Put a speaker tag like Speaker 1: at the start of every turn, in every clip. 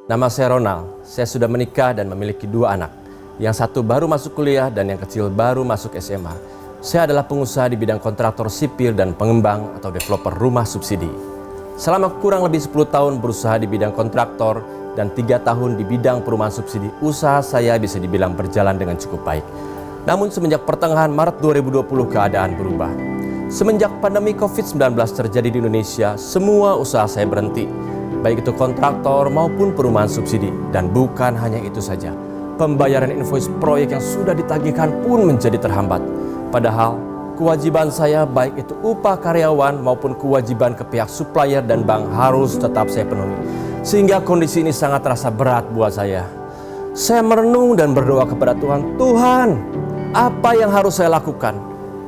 Speaker 1: Nama saya Ronald, saya sudah menikah dan memiliki 2 anak. Yang satu baru masuk kuliah dan yang kecil baru masuk SMA. Saya adalah pengusaha di bidang kontraktor sipil dan pengembang atau developer rumah subsidi. Selama kurang lebih 10 tahun berusaha di bidang kontraktor dan 3 tahun di bidang perumahan subsidi, usaha saya bisa dibilang berjalan dengan cukup baik. Namun semenjak pertengahan Maret 2020 keadaan berubah. Semenjak pandemi COVID-19 terjadi di Indonesia, semua usaha saya berhenti. Baik itu kontraktor maupun perumahan subsidi. Dan bukan hanya itu saja, pembayaran invoice proyek yang sudah ditagihkan pun menjadi terhambat. Padahal kewajiban saya baik itu upah karyawan maupun kewajiban ke pihak supplier dan bank harus tetap saya penuhi. Sehingga kondisi ini sangat terasa berat buat saya. Saya merenung dan berdoa kepada Tuhan, Tuhan, apa yang harus saya lakukan?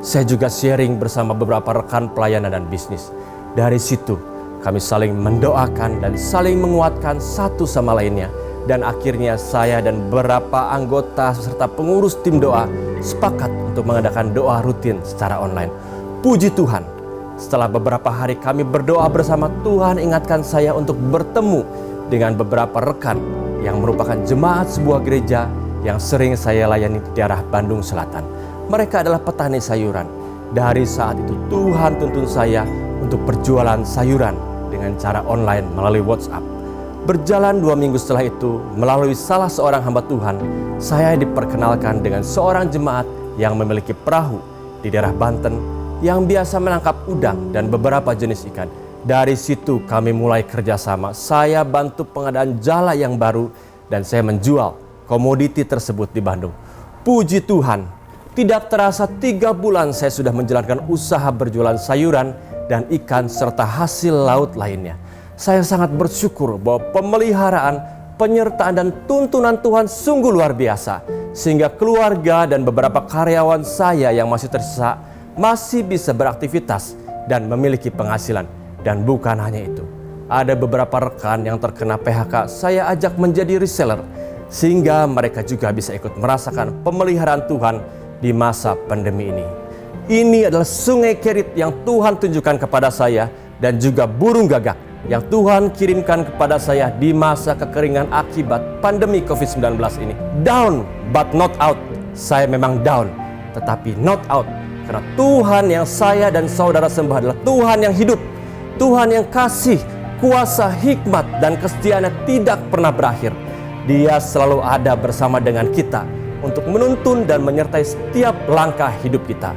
Speaker 1: Saya juga sharing bersama beberapa rekan pelayanan dan bisnis. Dari situ kami saling mendoakan dan saling menguatkan satu sama lainnya. Dan akhirnya saya dan beberapa anggota serta pengurus tim doa sepakat untuk mengadakan doa rutin secara online. Puji Tuhan, setelah beberapa hari kami berdoa bersama, Tuhan ingatkan saya untuk bertemu dengan beberapa rekan yang merupakan jemaat sebuah gereja yang sering saya layani di daerah Bandung Selatan. Mereka adalah petani sayuran. Dari saat itu Tuhan tuntun saya untuk berjualan sayuran dengan cara online melalui WhatsApp. Berjalan 2 minggu setelah itu, melalui salah seorang hamba Tuhan, saya diperkenalkan dengan seorang jemaat yang memiliki perahu di daerah Banten yang biasa menangkap udang dan beberapa jenis ikan. Dari situ kami mulai kerjasama. Saya bantu pengadaan jala yang baru dan saya menjual komoditi tersebut di Bandung. Puji Tuhan, tidak terasa 3 bulan saya sudah menjalankan usaha berjualan sayuran dan ikan serta hasil laut lainnya. Saya sangat bersyukur bahwa pemeliharaan, penyertaan dan tuntunan Tuhan sungguh luar biasa. Sehingga keluarga dan beberapa karyawan saya yang masih tersisa masih bisa beraktivitas dan memiliki penghasilan. Dan bukan hanya itu, ada beberapa rekan yang terkena PHK saya ajak menjadi reseller. Sehingga mereka juga bisa ikut merasakan pemeliharaan Tuhan di masa pandemi ini. Ini adalah sungai Kerit yang Tuhan tunjukkan kepada saya dan juga burung gagak yang Tuhan kirimkan kepada saya di masa kekeringan akibat pandemi COVID-19 ini. Down but not out. Saya memang down tetapi not out. Karena Tuhan yang saya dan saudara sembah adalah Tuhan yang hidup. Tuhan yang kasih, kuasa, hikmat dan kesetiaannya tidak pernah berakhir. Dia selalu ada bersama dengan kita untuk menuntun dan menyertai setiap langkah hidup kita.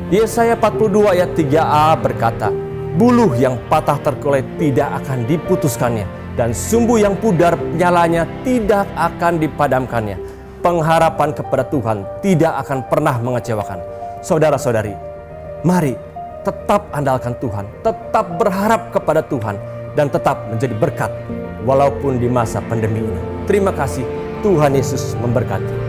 Speaker 1: Yesaya 42 ayat 3a berkata, buluh yang patah terkulai tidak akan diputuskannya, dan sumbu yang pudar nyalanya tidak akan dipadamkannya. Pengharapan kepada Tuhan tidak akan pernah mengecewakan. Saudara-saudari, mari tetap andalkan Tuhan, tetap berharap kepada Tuhan, dan tetap menjadi berkat walaupun di masa pandemi ini. Terima kasih, Tuhan Yesus memberkati.